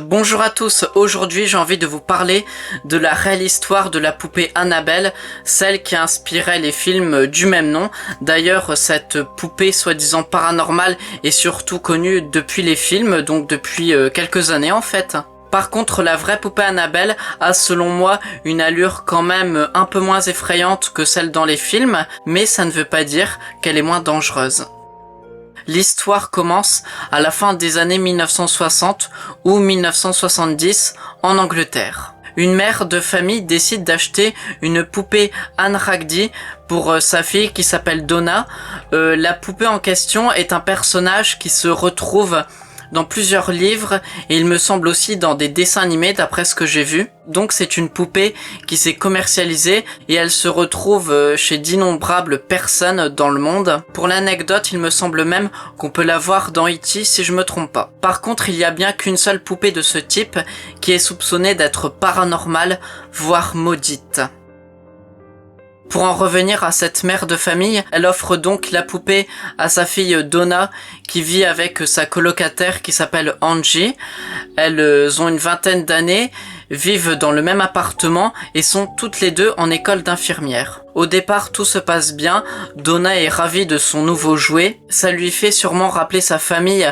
Bonjour à tous, aujourd'hui j'ai envie de vous parler de la réelle histoire de la poupée Annabelle, celle qui inspirait les films du même nom. D'ailleurs, cette poupée soi-disant paranormale est surtout connue depuis les films, donc depuis quelques années en fait. Par contre, la vraie poupée Annabelle a selon moi une allure quand même un peu moins effrayante que celle dans les films, mais ça ne veut pas dire qu'elle est moins dangereuse. L'histoire commence à la fin des années 1960 ou 1970 en Angleterre. Une mère de famille décide d'acheter une poupée Anne Ragdi pour sa fille qui s'appelle Donna. La poupée en question est un personnage qui se retrouve dans plusieurs livres et il me semble aussi dans des dessins animés d'après ce que j'ai vu. Donc c'est une poupée qui s'est commercialisée et elle se retrouve chez d'innombrables personnes dans le monde. Pour l'anecdote, il me semble même qu'on peut la voir dans E.T. si je me trompe pas. Par contre, il y a bien qu'une seule poupée de ce type qui est soupçonnée d'être paranormale, voire maudite. Pour en revenir à cette mère de famille, elle offre donc la poupée à sa fille Donna qui vit avec sa colocataire qui s'appelle Angie. Elles ont une vingtaine d'années, vivent dans le même appartement et sont toutes les deux en école d'infirmière. Au départ, tout se passe bien, Donna est ravie de son nouveau jouet. Ça lui fait sûrement rappeler sa famille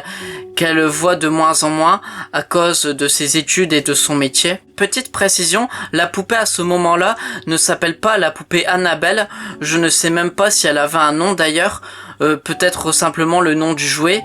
qu'elle voit de moins en moins à cause de ses études et de son métier. Petite précision, la poupée à ce moment-là ne s'appelle pas la poupée Annabelle, je ne sais même pas si elle avait un nom d'ailleurs, peut-être simplement le nom du jouet.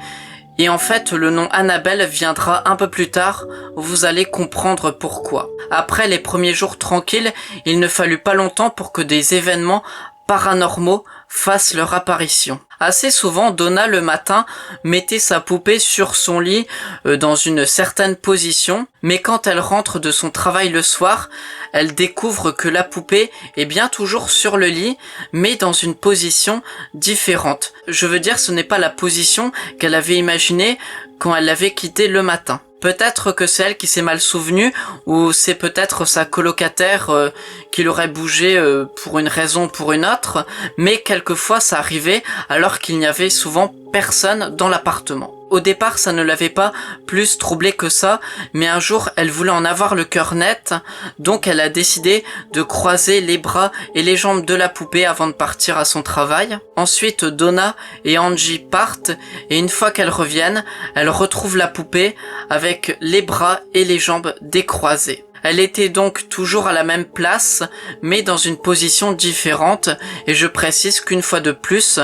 Et en fait, le nom Annabelle viendra un peu plus tard, vous allez comprendre pourquoi. Après les premiers jours tranquilles, il ne fallut pas longtemps pour que des événements paranormaux fassent leur apparition. Assez souvent, Donna le matin mettait sa poupée sur son lit dans une certaine position, mais quand elle rentre de son travail le soir, elle découvre que la poupée est bien toujours sur le lit, mais dans une position différente. Je veux dire, ce n'est pas la position qu'elle avait imaginée quand elle l'avait quittée le matin. Peut-être que c'est elle qui s'est mal souvenue, ou c'est peut-être sa colocataire qui l'aurait bougé pour une raison ou pour une autre, mais quelquefois ça arrivait alors qu'il n'y avait souvent personne dans l'appartement. Au départ, ça ne l'avait pas plus troublée que ça, mais un jour, elle voulait en avoir le cœur net, donc elle a décidé de croiser les bras et les jambes de la poupée avant de partir à son travail. Ensuite, Donna et Angie partent, et une fois qu'elles reviennent, elle retrouve la poupée avec les bras et les jambes décroisés. Elle était donc toujours à la même place, mais dans une position différente, et je précise qu'une fois de plus,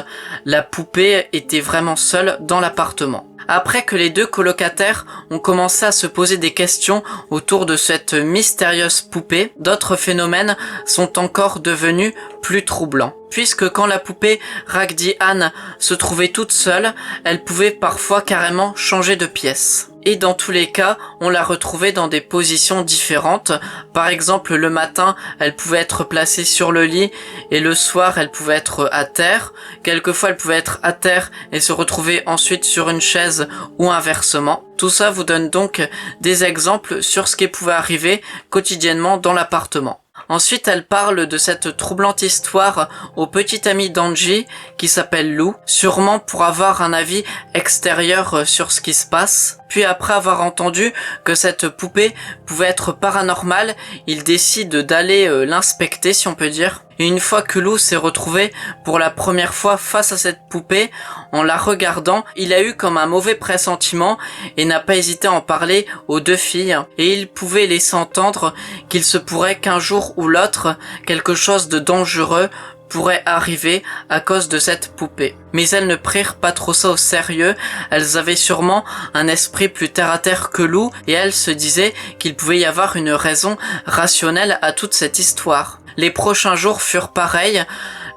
la poupée était vraiment seule dans l'appartement. Après que les deux colocataires ont commencé à se poser des questions autour de cette mystérieuse poupée, d'autres phénomènes sont encore devenus plus troublants. Puisque quand la poupée Ragdi Ann se trouvait toute seule, elle pouvait parfois carrément changer de pièce. Et dans tous les cas, on la retrouvait dans des positions différentes. Par exemple, le matin, elle pouvait être placée sur le lit et le soir, elle pouvait être à terre. Quelquefois, elle pouvait être à terre et se retrouver ensuite sur une chaise ou inversement. Tout ça vous donne donc des exemples sur ce qui pouvait arriver quotidiennement dans l'appartement. Ensuite, elle parle de cette troublante histoire au petit ami d'Angie qui s'appelle Lou, sûrement pour avoir un avis extérieur sur ce qui se passe. Puis après avoir entendu que cette poupée pouvait être paranormale, il décide d'aller l'inspecter si on peut dire. Et une fois que Lou s'est retrouvé pour la première fois face à cette poupée, en la regardant, il a eu comme un mauvais pressentiment et n'a pas hésité à en parler aux deux filles. Et il pouvait laisser entendre qu'il se pourrait qu'un jour ou l'autre, quelque chose de dangereux pourrait arriver à cause de cette poupée. Mais elles ne prirent pas trop ça au sérieux, elles avaient sûrement un esprit plus terre à terre que Lou et elles se disaient qu'il pouvait y avoir une raison rationnelle à toute cette histoire. Les prochains jours furent pareils,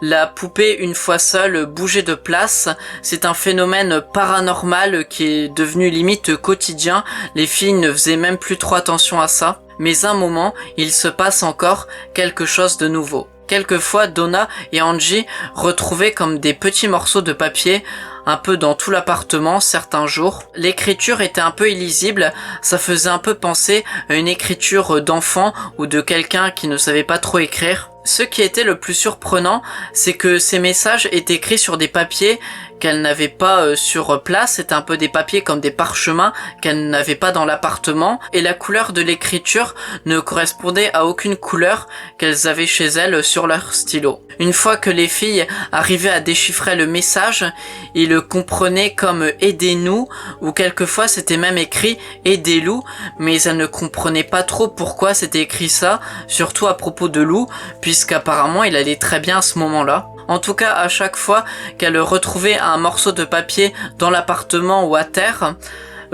la poupée une fois seule bougeait de place, c'est un phénomène paranormal qui est devenu limite quotidien, les filles ne faisaient même plus trop attention à ça, mais un moment il se passe encore quelque chose de nouveau. Quelquefois, Donna et Angie retrouvaient comme des petits morceaux de papier un peu dans tout l'appartement certains jours. L'écriture était un peu illisible, ça faisait un peu penser à une écriture d'enfant ou de quelqu'un qui ne savait pas trop écrire. Ce qui était le plus surprenant, c'est que ces messages étaient écrits sur des papiers qu'elle n'avait pas sur place, c'était un peu des papiers comme des parchemins qu'elle n'avait pas dans l'appartement, et la couleur de l'écriture ne correspondait à aucune couleur qu'elles avaient chez elles sur leur stylo. Une fois que les filles arrivaient à déchiffrer le message, ils le comprenaient comme « aidez-nous » ou quelquefois c'était même écrit « aidez-Lou », mais elles ne comprenaient pas trop pourquoi c'était écrit ça, surtout à propos de Lou, puisqu'apparemment il allait très bien à ce moment-là. En tout cas, à chaque fois qu'elle retrouvait un morceau de papier dans l'appartement ou à terre,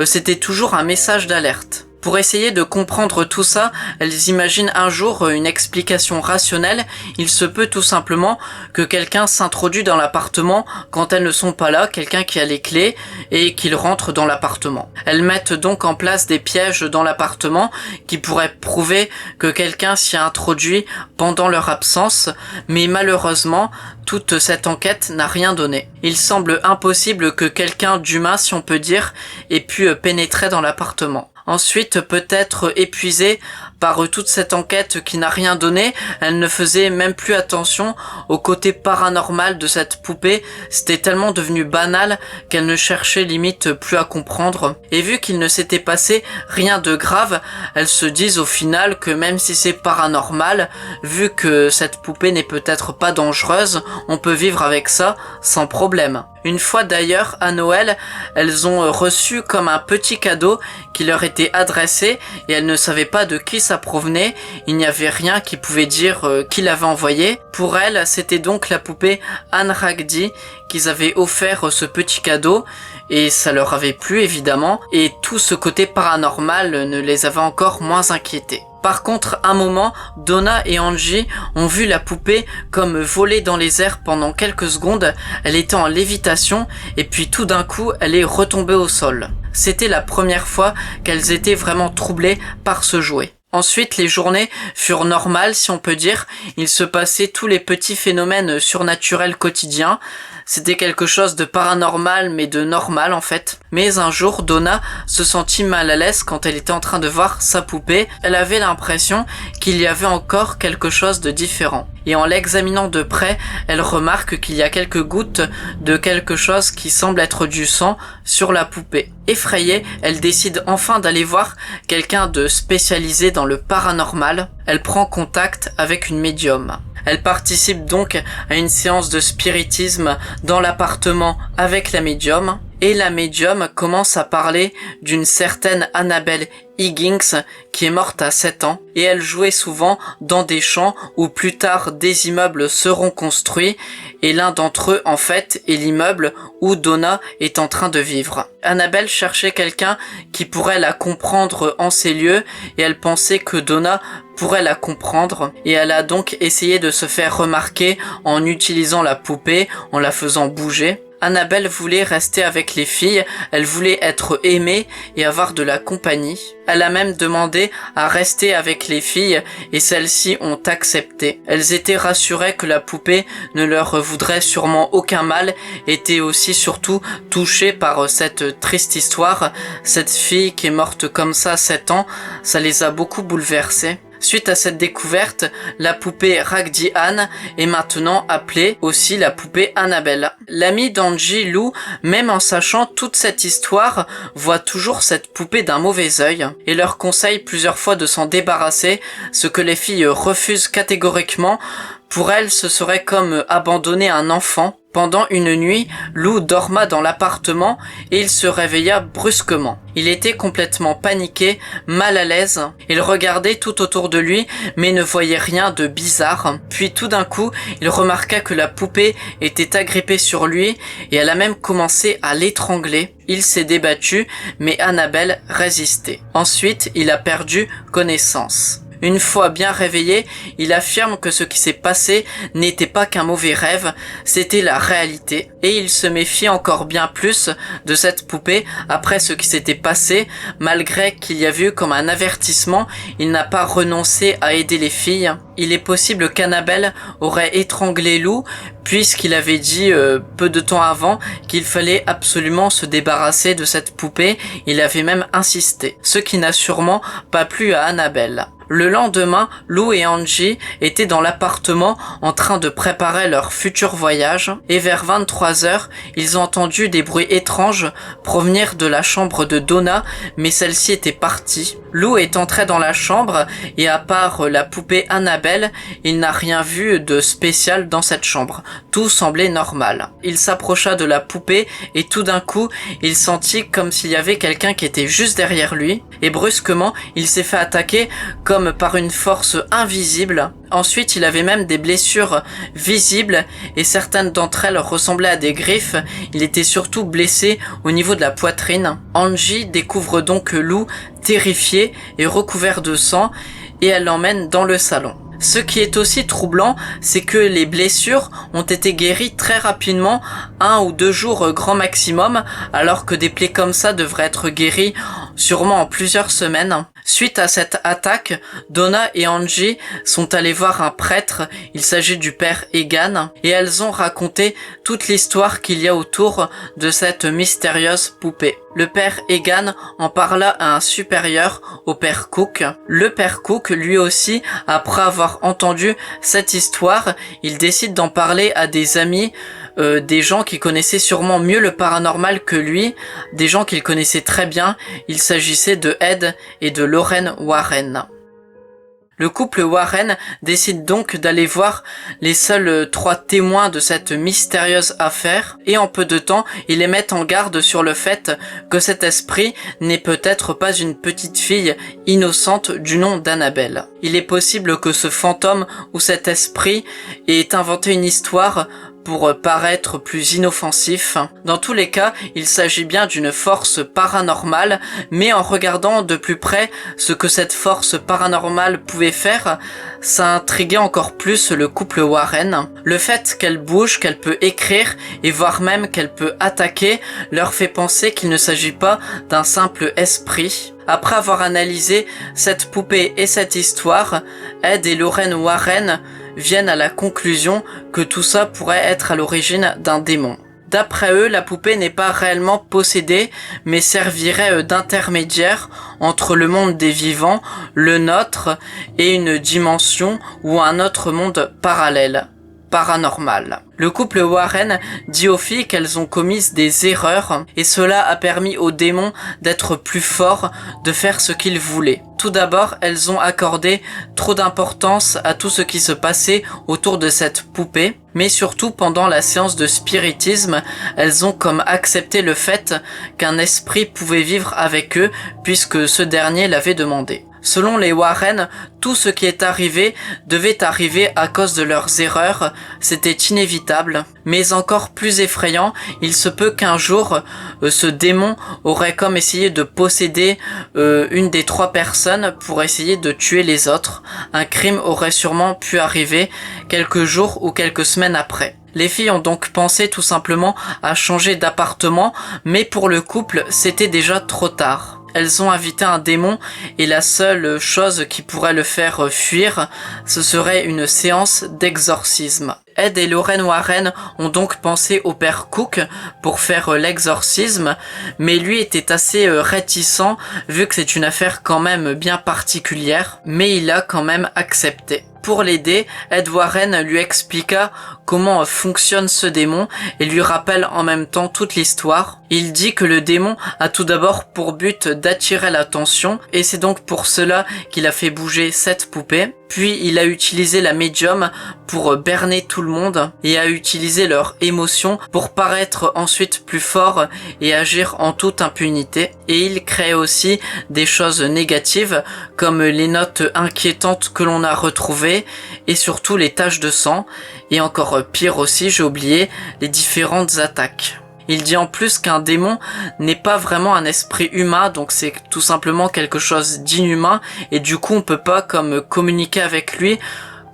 c'était toujours un message d'alerte. Pour essayer de comprendre tout ça, elles imaginent un jour une explication rationnelle. Il se peut tout simplement que quelqu'un s'introduit dans l'appartement quand elles ne sont pas là, quelqu'un qui a les clés et qu'il rentre dans l'appartement. Elles mettent donc en place des pièges dans l'appartement qui pourraient prouver que quelqu'un s'y a introduit pendant leur absence, mais malheureusement, toute cette enquête n'a rien donné. Il semble impossible que quelqu'un d'humain, si on peut dire, ait pu pénétrer dans l'appartement. Ensuite, peut-être épuisée par toute cette enquête qui n'a rien donné, elle ne faisait même plus attention au côté paranormal de cette poupée. C'était tellement devenu banal qu'elle ne cherchait limite plus à comprendre. Et vu qu'il ne s'était passé rien de grave, elles se disent au final que même si c'est paranormal, vu que cette poupée n'est peut-être pas dangereuse, on peut vivre avec ça sans problème. Une fois d'ailleurs, à Noël, elles ont reçu comme un petit cadeau qui leur était adressé et elles ne savaient pas de qui ça provenait. Il n'y avait rien qui pouvait dire qui l'avait envoyé. Pour elles, c'était donc la poupée Anne Ragdi qu'ils avaient offert ce petit cadeau et ça leur avait plu évidemment et tout ce côté paranormal ne les avait encore moins inquiétés. Par contre, un moment, Donna et Angie ont vu la poupée comme voler dans les airs pendant quelques secondes. Elle était en lévitation et puis tout d'un coup, elle est retombée au sol. C'était la première fois qu'elles étaient vraiment troublées par ce jouet. Ensuite, les journées furent normales, si on peut dire. Il se passait tous les petits phénomènes surnaturels quotidiens. C'était quelque chose de paranormal, mais de normal en fait. Mais un jour, Donna se sentit mal à l'aise quand elle était en train de voir sa poupée. Elle avait l'impression qu'il y avait encore quelque chose de différent. Et en l'examinant de près, elle remarque qu'il y a quelques gouttes de quelque chose qui semble être du sang sur la poupée. Effrayée, elle décide enfin d'aller voir quelqu'un de spécialisé dans le paranormal. Elle prend contact avec une médium. Elle participe donc à une séance de spiritisme dans l'appartement avec la médium. Et la médium commence à parler d'une certaine Annabelle Higgins qui est morte à 7 ans et elle jouait souvent dans des champs où plus tard des immeubles seront construits et l'un d'entre eux en fait est l'immeuble où Donna est en train de vivre. Annabelle cherchait quelqu'un qui pourrait la comprendre en ces lieux et elle pensait que Donna pourrait la comprendre et elle a donc essayé de se faire remarquer en utilisant la poupée, en la faisant bouger. Annabelle voulait rester avec les filles, elle voulait être aimée et avoir de la compagnie. Elle a même demandé à rester avec les filles et celles-ci ont accepté. Elles étaient rassurées que la poupée ne leur voudrait sûrement aucun mal, étaient aussi surtout touchées par cette triste histoire. Cette fille qui est morte comme ça à 7 ans, ça les a beaucoup bouleversées. Suite à cette découverte, la poupée Ragdi Ann est maintenant appelée aussi la poupée Annabelle. L'amie d'Angie, Lou, même en sachant toute cette histoire, voit toujours cette poupée d'un mauvais œil et leur conseille plusieurs fois de s'en débarrasser, ce que les filles refusent catégoriquement. Pour elles, ce serait comme abandonner un enfant. Pendant une nuit, Lou dorma dans l'appartement et il se réveilla brusquement. Il était complètement paniqué, mal à l'aise. Il regardait tout autour de lui mais ne voyait rien de bizarre. Puis tout d'un coup, il remarqua que la poupée était agrippée sur lui et elle a même commencé à l'étrangler. Il s'est débattu mais Annabelle résistait. Ensuite, il a perdu connaissance. Une fois bien réveillé, il affirme que ce qui s'est passé n'était pas qu'un mauvais rêve, c'était la réalité. Et il se méfie encore bien plus de cette poupée après ce qui s'était passé. Malgré qu'il y a vu comme un avertissement, il n'a pas renoncé à aider les filles. Il est possible qu'Annabelle aurait étranglé Lou, puisqu'il avait dit peu de temps avant qu'il fallait absolument se débarrasser de cette poupée. Il avait même insisté, ce qui n'a sûrement pas plu à Annabelle. Le lendemain, Lou et Angie étaient dans l'appartement en train de préparer leur futur voyage et vers 23h, ils ont entendu des bruits étranges provenir de la chambre de Donna, mais celle-ci était partie. Lou est entré dans la chambre et à part la poupée Annabelle, il n'a rien vu de spécial dans cette chambre. Tout semblait normal. Il s'approcha de la poupée et tout d'un coup, il sentit comme s'il y avait quelqu'un qui était juste derrière lui et brusquement, il s'est fait attaquer comme par une force invisible. Ensuite, il avait même des blessures visibles et certaines d'entre elles ressemblaient à des griffes. Il était surtout blessé au niveau de la poitrine. Angie découvre donc Lou terrifié et recouvert de sang et elle l'emmène dans le salon. Ce qui est aussi troublant, c'est que les blessures ont été guéries très rapidement, 1 ou 2 jours grand maximum, alors que des plaies comme ça devraient être guéries sûrement en plusieurs semaines. Suite à cette attaque, Donna et Angie sont allées voir un prêtre, il s'agit du père Egan, et elles ont raconté toute l'histoire qu'il y a autour de cette mystérieuse poupée. Le père Egan en parla à un supérieur, au père Cook. Le père Cook, lui aussi, après avoir entendu cette histoire, il décide d'en parler à des amis, des gens qui connaissaient sûrement mieux le paranormal que lui, des gens qu'il connaissait très bien. Il s'agissait de Ed et de Lorraine Warren. Le couple Warren décide donc d'aller voir les seuls 3 témoins de cette mystérieuse affaire et en peu de temps, ils les mettent en garde sur le fait que cet esprit n'est peut-être pas une petite fille innocente du nom d'Annabelle. Il est possible que ce fantôme ou cet esprit ait inventé une histoire pour paraître plus inoffensif. Dans tous les cas, il s'agit bien d'une force paranormale, mais en regardant de plus près ce que cette force paranormale pouvait faire, ça intriguait encore plus le couple Warren. Le fait qu'elle bouge, qu'elle peut écrire et voire même qu'elle peut attaquer leur fait penser qu'il ne s'agit pas d'un simple esprit. Après avoir analysé cette poupée et cette histoire, Ed et Lorraine Warren viennent à la conclusion que tout ça pourrait être à l'origine d'un démon. D'après eux, la poupée n'est pas réellement possédée, mais servirait d'intermédiaire entre le monde des vivants, le nôtre, et une dimension ou un autre monde parallèle, paranormal. Le couple Warren dit aux filles qu'elles ont commis des erreurs et cela a permis aux démons d'être plus forts, de faire ce qu'ils voulaient. Tout d'abord, elles ont accordé trop d'importance à tout ce qui se passait autour de cette poupée, mais surtout pendant la séance de spiritisme, elles ont comme accepté le fait qu'un esprit pouvait vivre avec eux puisque ce dernier l'avait demandé. Selon les Warren, tout ce qui est arrivé devait arriver à cause de leurs erreurs, c'était inévitable. Mais encore plus effrayant, il se peut qu'un jour, ce démon aurait comme essayé de posséder une des 3 personnes pour essayer de tuer les autres. Un crime aurait sûrement pu arriver quelques jours ou quelques semaines après. Les filles ont donc pensé tout simplement à changer d'appartement, mais pour le couple, c'était déjà trop tard. Elles ont invité un démon et la seule chose qui pourrait le faire fuir, ce serait une séance d'exorcisme. Ed et Lorraine Warren ont donc pensé au père Cook pour faire l'exorcisme, mais lui était assez réticent vu que c'est une affaire quand même bien particulière, mais il a quand même accepté. Pour l'aider, Ed Warren lui expliqua comment fonctionne ce démon et lui rappelle en même temps toute l'histoire. Il dit que le démon a tout d'abord pour but d'attirer l'attention et c'est donc pour cela qu'il a fait bouger cette poupée. Puis il a utilisé la médium pour berner tout le monde et a utilisé leurs émotions pour paraître ensuite plus fort et agir en toute impunité. Et il crée aussi des choses négatives comme les notes inquiétantes que l'on a retrouvées et surtout les taches de sang. Et encore pire aussi, j'ai oublié, les différentes attaques. Il dit en plus qu'un démon n'est pas vraiment un esprit humain, donc c'est tout simplement quelque chose d'inhumain, et du coup on peut pas comme communiquer avec lui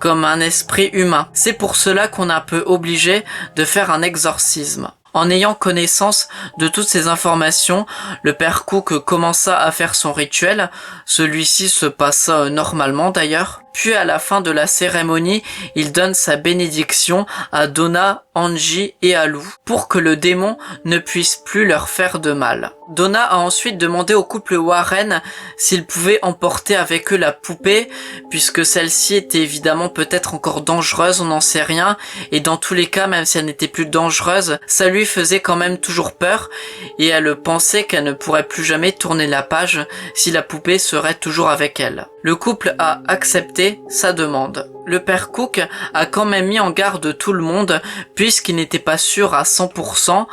comme un esprit humain. C'est pour cela qu'on est un peu obligé de faire un exorcisme. En ayant connaissance de toutes ces informations, le père Cook commença à faire son rituel. Celui-ci se passa normalement d'ailleurs. Puis à la fin de la cérémonie, il donne sa bénédiction à Donna, Angie et à Lou pour que le démon ne puisse plus leur faire de mal. Donna a ensuite demandé au couple Warren s'ils pouvaient emporter avec eux la poupée, puisque celle-ci était évidemment peut-être encore dangereuse, on n'en sait rien, et dans tous les cas, même si elle n'était plus dangereuse, ça lui faisait quand même toujours peur, et elle pensait qu'elle ne pourrait plus jamais tourner la page si la poupée serait toujours avec elle. Le couple a accepté sa demande. Le père Cook a quand même mis en garde tout le monde, puisqu'il n'était pas sûr à 100%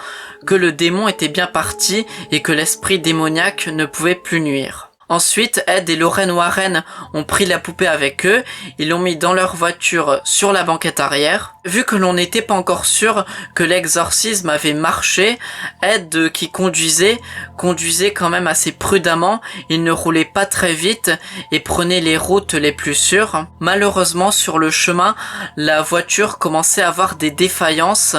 que le démon était bien parti et que l'esprit démoniaque ne pouvait plus nuire. Ensuite, Ed et Lorraine Warren ont pris la poupée avec eux, ils l'ont mis dans leur voiture sur la banquette arrière. Vu que l'on n'était pas encore sûr que l'exorcisme avait marché, Ed qui conduisait quand même assez prudemment, il ne roulait pas très vite et prenait les routes les plus sûres. Malheureusement, sur le chemin, la voiture commençait à avoir des défaillances,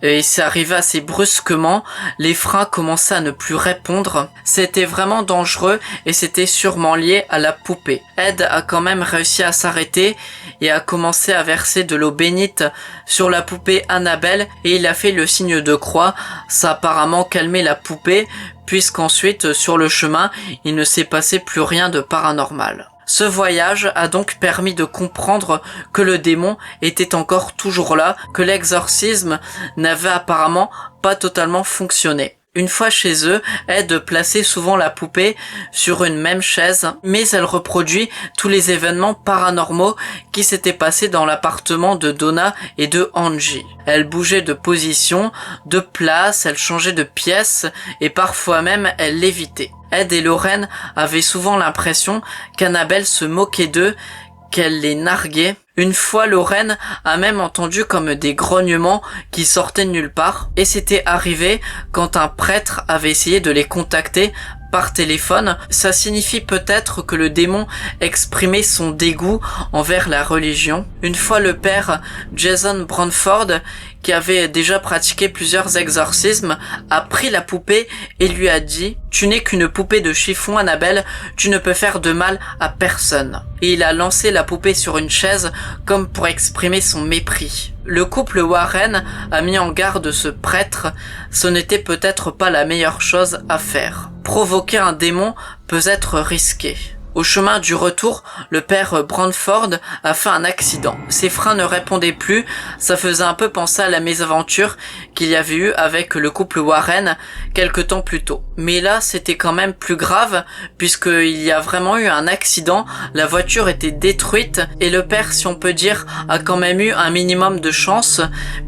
et c'est arrivé assez brusquement, les freins commençaient à ne plus répondre. C'était vraiment dangereux et c'était sûrement lié à la poupée. Ed a quand même réussi à s'arrêter et a commencé à verser de l'eau bénite sur la poupée Annabelle et il a fait le signe de croix. Ça a apparemment calmé la poupée puisqu'ensuite sur le chemin il ne s'est passé plus rien de paranormal. Ce voyage a donc permis de comprendre que le démon était encore toujours là, que l'exorcisme n'avait apparemment pas totalement fonctionné. Une fois chez eux, Ed plaçait souvent la poupée sur une même chaise, mais elle reproduit tous les événements paranormaux qui s'étaient passés dans l'appartement de Donna et de Angie. Elle bougeait de position, de place, elle changeait de pièce et parfois même elle lévitait. Ed et Lorraine avaient souvent l'impression qu'Annabelle se moquait d'eux, qu'elle les narguait. Une fois, Lorraine a même entendu comme des grognements qui sortaient de nulle part. Et c'était arrivé quand un prêtre avait essayé de les contacter par téléphone. Ça signifie peut-être que le démon exprimait son dégoût envers la religion. Une fois, le père Jason Branford, qui avait déjà pratiqué plusieurs exorcismes, a pris la poupée et lui a dit « Tu n'es qu'une poupée de chiffon, Annabelle, tu ne peux faire de mal à personne. » Et il a lancé la poupée sur une chaise comme pour exprimer son mépris. Le couple Warren a mis en garde ce prêtre, ce n'était peut-être pas la meilleure chose à faire. Provoquer un démon peut être risqué. Au chemin du retour, le père Branford a fait un accident. Ses freins ne répondaient plus, ça faisait un peu penser à la mésaventure qu'il y avait eu avec le couple Warren quelque temps plus tôt. Mais là, c'était quand même plus grave, puisqu'il y a vraiment eu un accident, la voiture était détruite, et le père, si on peut dire, a quand même eu un minimum de chance,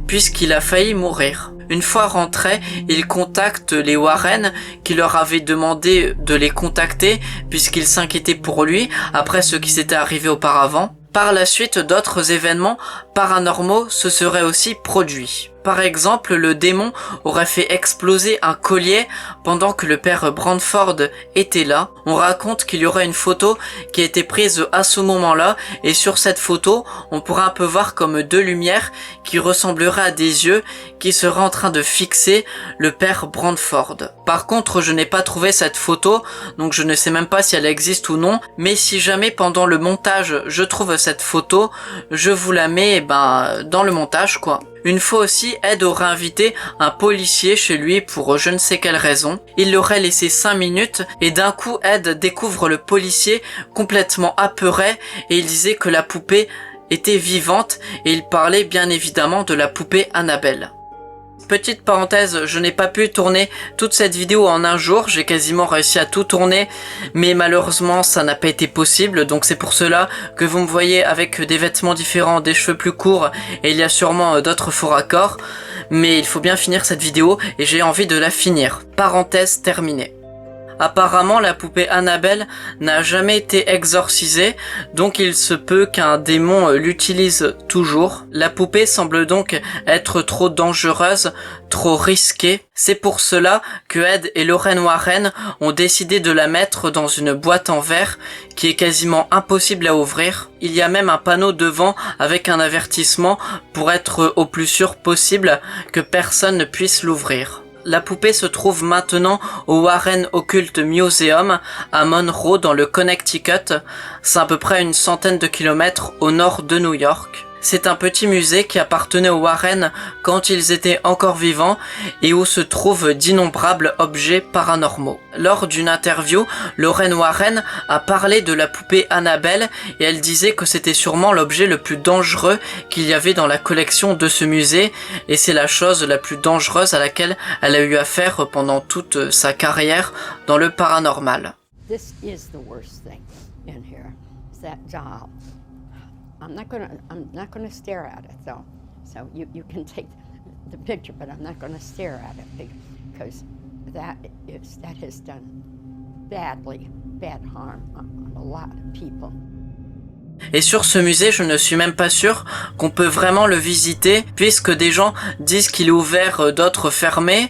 puisqu'il a failli mourir. Une fois rentré, il contacte les Warren qui leur avaient demandé de les contacter puisqu'ils s'inquiétaient pour lui après ce qui s'était arrivé auparavant. Par la suite, d'autres événements paranormaux se seraient aussi produits. Par exemple, le démon aurait fait exploser un collier pendant que le père Branford était là. On raconte qu'il y aurait une photo qui a été prise à ce moment-là et sur cette photo, on pourrait un peu voir comme deux lumières qui ressembleraient à des yeux qui seraient en train de fixer le père Branford. Par contre, je n'ai pas trouvé cette photo, donc je ne sais même pas si elle existe ou non, mais si jamais pendant le montage je trouve cette photo, je vous la mets dans le montage quoi. Une fois aussi, Ed aurait invité un policier chez lui pour je ne sais quelle raison. Il l'aurait laissé 5 minutes et d'un coup Ed découvre le policier complètement apeuré et il disait que la poupée était vivante et il parlait bien évidemment de la poupée Annabelle. Petite parenthèse, je n'ai pas pu tourner toute cette vidéo en un jour, j'ai quasiment réussi à tout tourner, mais malheureusement ça n'a pas été possible, donc c'est pour cela que vous me voyez avec des vêtements différents, des cheveux plus courts, et il y a sûrement d'autres faux raccords, mais il faut bien finir cette vidéo, et j'ai envie de la finir. Parenthèse terminée. Apparemment, la poupée Annabelle n'a jamais été exorcisée, donc il se peut qu'un démon l'utilise toujours. La poupée semble donc être trop dangereuse, trop risquée. C'est pour cela que Ed et Lorraine Warren ont décidé de la mettre dans une boîte en verre qui est quasiment impossible à ouvrir. Il y a même un panneau devant avec un avertissement pour être au plus sûr possible que personne ne puisse l'ouvrir. La poupée se trouve maintenant au Warren Occult Museum à Monroe dans le Connecticut. C'est à peu près une centaine de kilomètres au nord de New York. C'est un petit musée qui appartenait aux Warren quand ils étaient encore vivants et où se trouvent d'innombrables objets paranormaux. Lors d'une interview, Lorraine Warren a parlé de la poupée Annabelle et elle disait que c'était sûrement l'objet le plus dangereux qu'il y avait dans la collection de ce musée et c'est la chose la plus dangereuse à laquelle elle a eu affaire pendant toute sa carrière dans le paranormal. This is the worst thing in here. Is that doll. I'm not gonna stare at it though. So you can take the picture, but I'm not gonna stare at it because that has done bad harm on a lot of people. Et sur ce musée, je ne suis même pas sûr qu'on peut vraiment le visiter, puisque des gens disent qu'il est ouvert, d'autres fermés,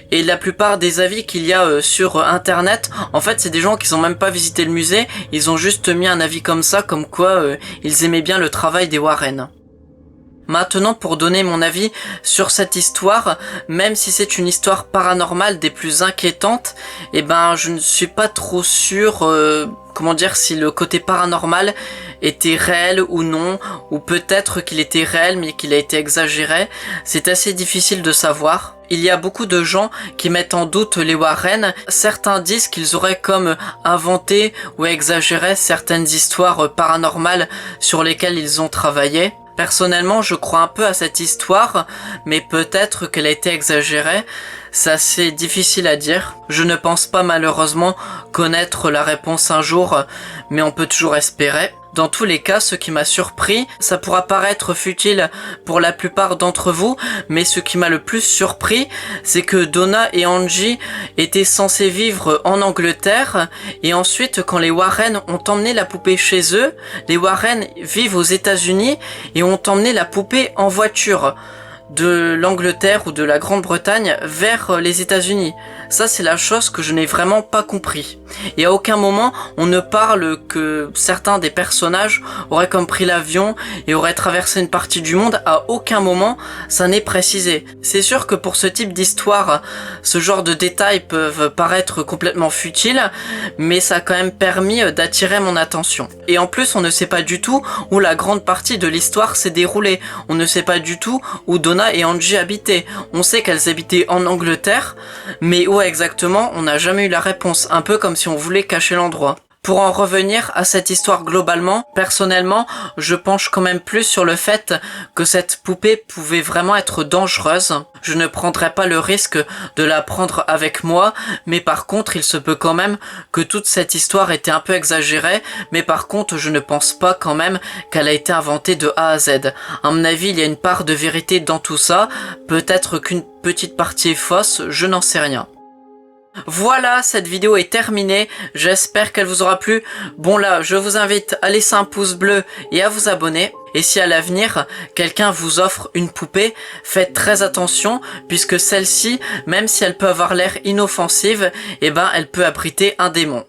et la plupart des avis qu'il y a sur internet, en fait c'est des gens qui n'ont même pas visité le musée, ils ont juste mis un avis comme ça, comme quoi ils aimaient bien le travail des Warren. Maintenant, pour donner mon avis sur cette histoire, même si c'est une histoire paranormale des plus inquiétantes, eh ben je ne suis pas trop sûr, si le côté paranormal était réel ou non, ou peut-être qu'il était réel mais qu'il a été exagéré. C'est assez difficile de savoir. Il y a beaucoup de gens qui mettent en doute les Warren. Certains disent qu'ils auraient comme inventé ou exagéré certaines histoires paranormales sur lesquelles ils ont travaillé. Personnellement, je crois un peu à cette histoire, mais peut-être qu'elle a été exagérée. C'est assez difficile à dire. Je ne pense pas malheureusement connaître la réponse un jour, mais on peut toujours espérer. Dans tous les cas, ce qui m'a surpris, ça pourra paraître futile pour la plupart d'entre vous, mais ce qui m'a le plus surpris, c'est que Donna et Angie étaient censés vivre en Angleterre, et ensuite quand les Warren ont emmené la poupée chez eux, les Warren vivent aux États-Unis et ont emmené la poupée en voiture de l'Angleterre ou de la Grande-Bretagne vers les États-Unis. Ça, c'est la chose que je n'ai vraiment pas compris. Et à aucun moment, on ne parle que certains des personnages auraient comme pris l'avion et auraient traversé une partie du monde. À aucun moment, ça n'est précisé. C'est sûr que pour ce type d'histoire, ce genre de détails peuvent paraître complètement futiles, mais ça a quand même permis d'attirer mon attention. Et en plus, on ne sait pas du tout où la grande partie de l'histoire s'est déroulée. On ne sait pas du tout où Donna et Angie habitaient. On sait qu'elles habitaient en Angleterre, mais où exactement, on n'a jamais eu la réponse, un peu comme si on voulait cacher l'endroit. Pour en revenir à cette histoire globalement, personnellement, je penche quand même plus sur le fait que cette poupée pouvait vraiment être dangereuse. Je ne prendrais pas le risque de la prendre avec moi, mais par contre, il se peut quand même que toute cette histoire était un peu exagérée, mais par contre, je ne pense pas quand même qu'elle a été inventée de A à Z. À mon avis, il y a une part de vérité dans tout ça, peut-être qu'une petite partie est fausse, je n'en sais rien. Voilà, cette vidéo est terminée, j'espère qu'elle vous aura plu. Bon là, je vous invite à laisser un pouce bleu et à vous abonner. Et si à l'avenir, quelqu'un vous offre une poupée, faites très attention, puisque celle-ci, même si elle peut avoir l'air inoffensive, eh ben elle peut abriter un démon.